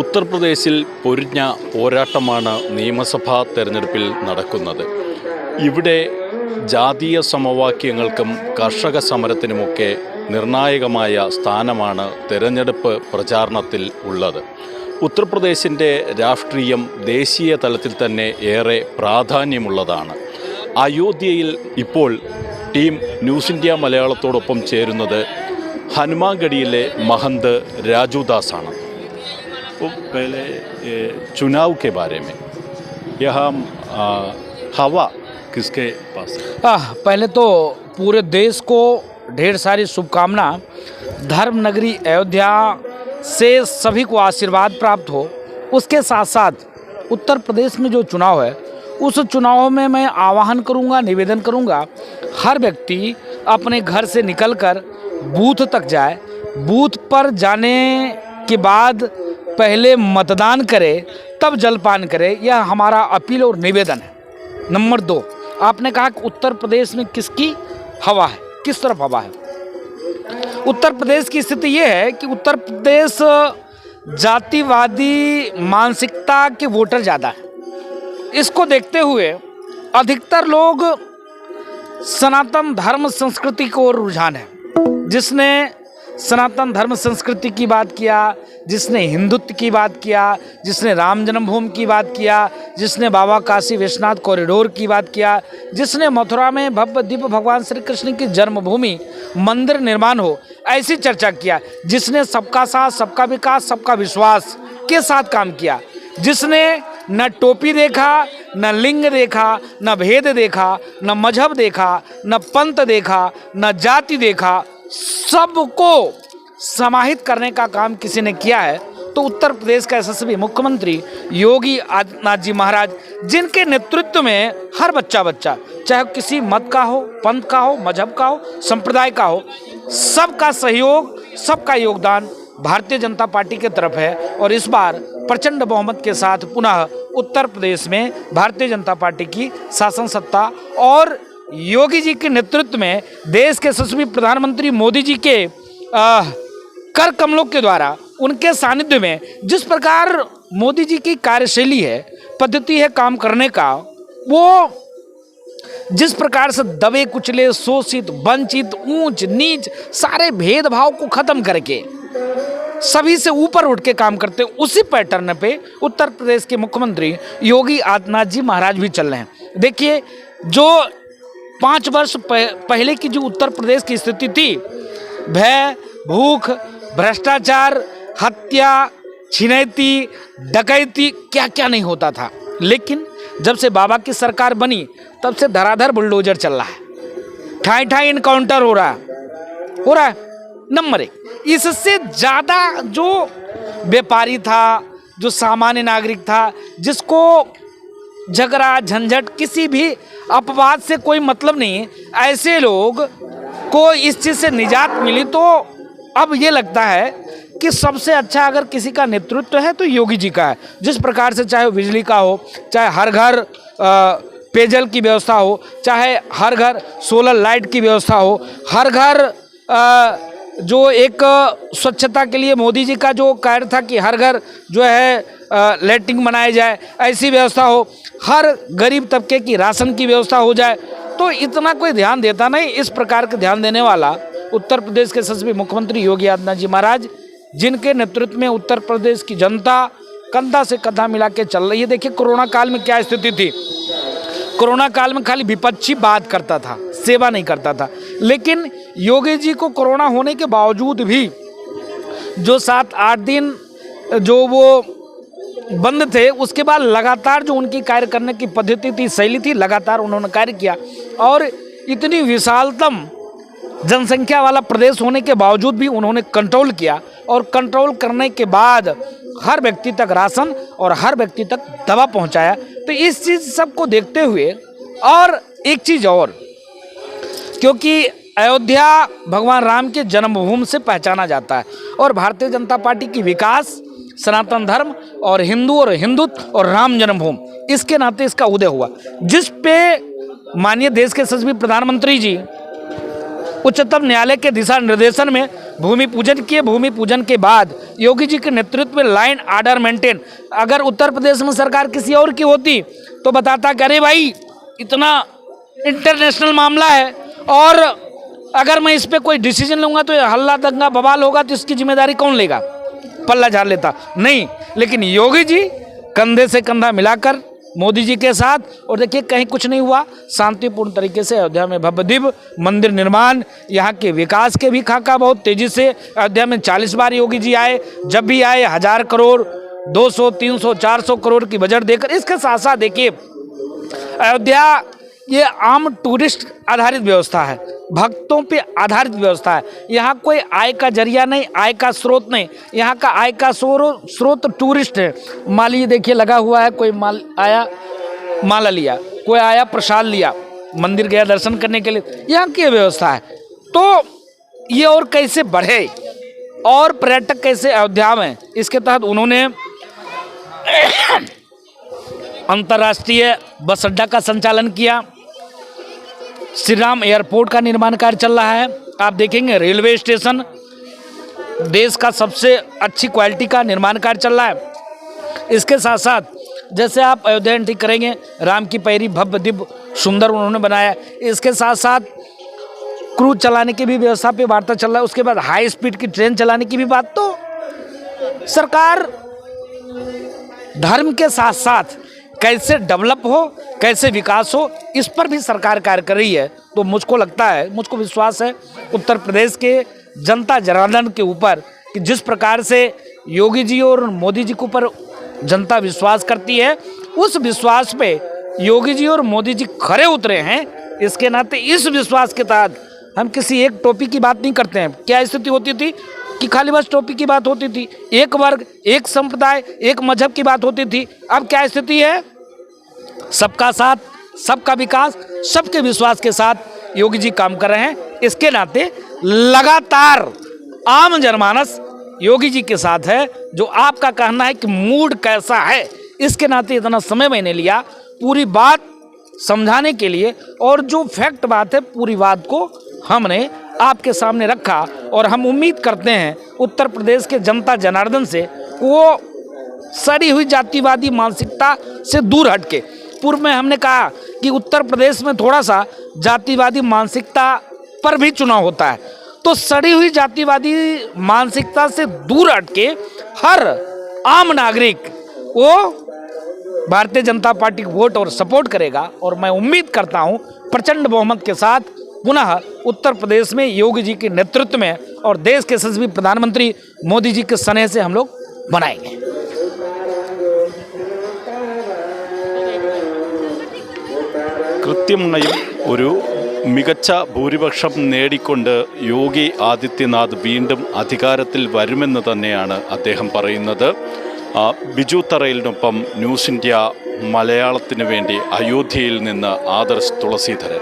ഉത്തർപ്രദേശിൽ പൊരിഞ്ഞ പോരാട്ടമാണ് നിയമസഭാ തെരഞ്ഞെടുപ്പിൽ നടക്കുന്നത്. ഇവിടെ ജാതീയ സമവാക്യങ്ങൾക്കും കർഷക സമരത്തിനുമൊക്കെ നിർണായകമായ സ്ഥാനമാണ് തെരഞ്ഞെടുപ്പ് പ്രചാരണത്തിൽ ഉള്ളത്. ഉത്തർപ്രദേശിൻ്റെ രാഷ്ട്രീയം ദേശീയ തലത്തിൽ തന്നെ ഏറെ പ്രാധാന്യമുള്ളതാണ്. അയോധ്യയിൽ ഇപ്പോൾ ടീം ന്യൂസ് ഇന്ത്യ മലയാളത്തോടൊപ്പം ചേരുന്നത് ഹനുമാൻഗഡിയിലെ महंत राजू दास ആണ്. तो पहले चुनाव के बारे में यहाँ हवा किसके पास है? पहले तो पूरे देश को ढेर सारी शुभकामना। धर्म नगरी अयोध्या से सभी को आशीर्वाद प्राप्त हो। उसके साथ साथ उत्तर प्रदेश में जो चुनाव है उस चुनाव में मैं आह्वान करूंगा, निवेदन करूंगा, हर व्यक्ति अपने घर से निकलकर बूथ तक जाए। बूथ पर जाने के बाद पहले मतदान करे, तब जलपान करे। यह हमारा अपील और निवेदन है। नंबर 2, आपने कहा कि उत्तर प्रदेश में किसकी हवा है, किस तरफ हवा है। उत्तर प्रदेश की स्थिति ये है कि उत्तर प्रदेश जातिवादी मानसिकता के वोटर ज़्यादा है। इसको देखते हुए अधिकतर लोग सनातन धर्म संस्कृति को रुझान है। जिसने सनातन धर्म संस्कृति की बात किया, जिसने हिंदुत्व की बात किया, जिसने राम जन्मभूमि की बात किया, जिसने बाबा काशी विश्वनाथ कॉरिडोर की बात किया, जिसने मथुरा में भव्य दिव्य भगवान श्री कृष्ण की जन्मभूमि मंदिर निर्माण हो ऐसी चर्चा किया, जिसने सबका साथ, सबका विकास, सबका विश्वास के साथ काम किया, जिसने न टोपी देखा, न लिंग देखा, न भेद देखा, न मजहब देखा, न पंथ देखा, न जाति देखा, सबको समाहित करने का काम किसी ने किया है तो उत्तर प्रदेश का यशस्वी मुख्यमंत्री योगी आदित्यनाथ जी महाराज, जिनके नेतृत्व में हर बच्चा चाहे किसी मत का हो, पंथ का हो, मजहब का हो, संप्रदाय का हो, सबका सहयोग, सबका योगदान भारतीय जनता पार्टी के तरफ है। और इस बार प्रचंड बहुमत के साथ पुनः उत्तर प्रदेश में भारतीय जनता पार्टी की शासन सत्ता और योगी जी के नेतृत्व में देश के यशस्वी प्रधानमंत्री मोदी जी के कर कमलों के द्वारा, उनके सानिध्य में जिस प्रकार मोदी जी की कार्यशैली है, पद्धति है काम करने का, वो जिस प्रकार से दबे कुचले, शोषित, वंचित, ऊंच नीच सारे भेदभाव को खत्म करके सभी से ऊपर उठ के काम करते हैं, उसी पैटर्न पे उत्तर प्रदेश के मुख्यमंत्री योगी आदित्यनाथ जी महाराज भी चल रहे हैं। देखिए, जो 5 वर्ष पहले की जो उत्तर प्रदेश की स्थिति थी, भय, भूख, भ्रष्टाचार, हत्या, छिनैती, डकैती, क्या क्या नहीं होता था। लेकिन जब से बाबा की सरकार बनी तब से धराधर बुलडोजर चल रहा है, ठाई ठाई इनकाउंटर हो रहा है। नंबर 1, इससे ज़्यादा जो व्यापारी था, जो सामान्य नागरिक था, जिसको झगड़ा झंझट किसी भी अपवाद से कोई मतलब नहीं, ऐसे लोग को इस चीज़ से निजात मिली। तो अब ये लगता है कि सबसे अच्छा अगर किसी का नेतृत्व है तो योगी जी का है। जिस प्रकार से चाहे बिजली का हो, चाहे हर घर पेयजल की व्यवस्था हो, चाहे हर घर सोलर लाइट की व्यवस्था हो, हर घर जो एक स्वच्छता के लिए मोदी जी का जो कार्य था कि हर घर जो है लैट्रिन बनाया जाए, ऐसी व्यवस्था हो, हर गरीब तबके की राशन की व्यवस्था हो जाए, तो इतना कोई ध्यान देता नहीं। इस प्रकार का ध्यान देने वाला उत्तर प्रदेश के यशस्वी मुख्यमंत्री योगी आदित्यनाथ जी महाराज, जिनके नेतृत्व में उत्तर प्रदेश की जनता कंधा से कंधा मिला के चल रही है। देखिए, कोरोना काल में क्या स्थिति थी। कोरोना काल में खाली विपक्षी बात करता था, सेवा नहीं करता था। लेकिन योगी जी को कोरोना होने के बावजूद भी जो 7-8 दिन जो वो बंद थे, उसके बाद लगातार जो उनकी कार्य करने की पद्धति थी, शैली थी, लगातार उन्होंने कार्य किया। और इतनी विशालतम जनसंख्या वाला प्रदेश होने के बावजूद भी उन्होंने कंट्रोल किया। और कंट्रोल करने के बाद हर व्यक्ति तक राशन और हर व्यक्ति तक दवा पहुंचाया। तो इस चीज़ सबको देखते हुए, और एक चीज़ और, क्योंकि अयोध्या भगवान राम के जन्मभूमि से पहचाना जाता है, और भारतीय जनता पार्टी की विकास, सनातन धर्म और हिंदुत्व और राम जन्मभूमि, इसके नाते इसका उदय हुआ, जिस पे माननीय देश के यशस्वी प्रधानमंत्री जी उच्चतम न्यायालय के दिशा निर्देशन में भूमि पूजन किए। भूमि पूजन के बाद योगी जी के नेतृत्व में लाइन ऑर्डर मेंटेन। अगर उत्तर प्रदेश में सरकार किसी और की होती तो बताता कि अरे भाई इतना इंटरनेशनल मामला है और अगर मैं इस पे कोई डिसीजन लूँगा तो ये हल्ला दंगा बवाल होगा तो इसकी जिम्मेदारी कौन लेगा, पल्ला झाड़ लेता। नहीं, लेकिन योगी जी कंधे से कंधा मिलाकर मोदी जी के साथ, और देखिए कहीं कुछ नहीं हुआ, शांतिपूर्ण तरीके से अयोध्या में भव्य दिव्य मंदिर निर्माण, यहाँ के विकास के भी खाका बहुत तेजी से। अयोध्या में 40 बार योगी जी आए, जब भी आए 1000 करोड़ 200 300 400 करोड़ की बजट देकर। इसके साथ साथ देखिए अयोध्या ये आम टूरिस्ट आधारित व्यवस्था है, भक्तों पे आधारित व्यवस्था है। यहाँ कोई आय का जरिया नहीं, आय का स्रोत नहीं, यहाँ का आय का स्रोत टूरिस्ट है। माली देखिए लगा हुआ है, कोई माल आया माला लिया, कोई आया प्रसाद लिया, मंदिर गया दर्शन करने के लिए, यहाँ की व्यवस्था है। तो ये और कैसे बढ़े और पर्यटक कैसे अयोध्या में, इसके तहत उन्होंने अंतर्राष्ट्रीय बस अड्डा का संचालन किया। श्री राम एयरपोर्ट का निर्माण कार्य चल रहा है। आप देखेंगे रेलवे स्टेशन, देश का सबसे अच्छी क्वालिटी का निर्माण कार्य चल रहा है। इसके साथ साथ जैसे आप अयोध्या एंट्री करेंगे, राम की पैरी भव्य दिव्य सुंदर उन्होंने बनाया। इसके साथ साथ क्रूज चलाने की भी व्यवस्था पे वार्ता चल रहा है। उसके बाद हाई स्पीड की ट्रेन चलाने की भी बात। तो सरकार धर्म के साथ साथ कैसे डेवलप हो, कैसे विकास हो, इस पर भी सरकार कार्य कर रही है। तो मुझको लगता है, मुझको विश्वास है उत्तर प्रदेश के जनता जनार्दन के ऊपर कि जिस प्रकार से योगी जी और मोदी जी के ऊपर जनता विश्वास करती है, उस विश्वास पे योगी जी और मोदी जी खरे उतरे हैं। इसके नाते इस विश्वास के तहत हम किसी एक टोपी की बात नहीं करते हैं। क्या स्थिति होती थी कि खाली बस टोपी की बात होती थी, एक वर्ग, एक संप्रदाय, एक मजहब की बात होती थी। अब क्या स्थिति है? सबका साथ, सबका विकास, सबके विश्वास के साथ योगी जी काम कर रहे हैं। इसके नाते लगातार आम जनमानस योगी जी के साथ है। जो आपका कहना है कि मूड कैसा है, इसके नाते इतना समय मैंने लिया पूरी बात समझाने के लिए, और जो फैक्ट बात है पूरी बात को हमने आपके सामने रखा। और हम उम्मीद करते हैं उत्तर प्रदेश के जनता जनार्दन से वो सड़ी हुई जातिवादी मानसिकता से दूर हटके। पूर्व में हमने कहा कि उत्तर प्रदेश में थोड़ा सा जातिवादी मानसिकता पर भी चुनाव होता है, तो सड़ी हुई जातिवादी मानसिकता से दूर हटके हर आम नागरिक वो भारतीय जनता पार्टी को वोट और सपोर्ट करेगा। और मैं उम्मीद करता हूं प्रचंड बहुमत के साथ पुनः उत्तर प्रदेश में योगी जी के नेतृत्व में और देश के यशस्वी प्रधानमंत्री मोदी जी के स्नेह से हम लोग बनाएंगे। കൃത്യമായും ഒരു മികച്ച ഭൂരിപക്ഷം നേടിക്കൊണ്ട് യോഗി ആദിത്യനാഥ് വീണ്ടും അധികാരത്തിൽ വരുമെന്ന് തന്നെയാണ് അദ്ദേഹം പറയുന്നത്. ബിജു തറയിലിനൊപ്പം ന്യൂസ് ഇന്ത്യ മലയാളത്തിന് വേണ്ടി അയോധ്യയിൽ നിന്ന് ആദർശ് തുളസീധരൻ.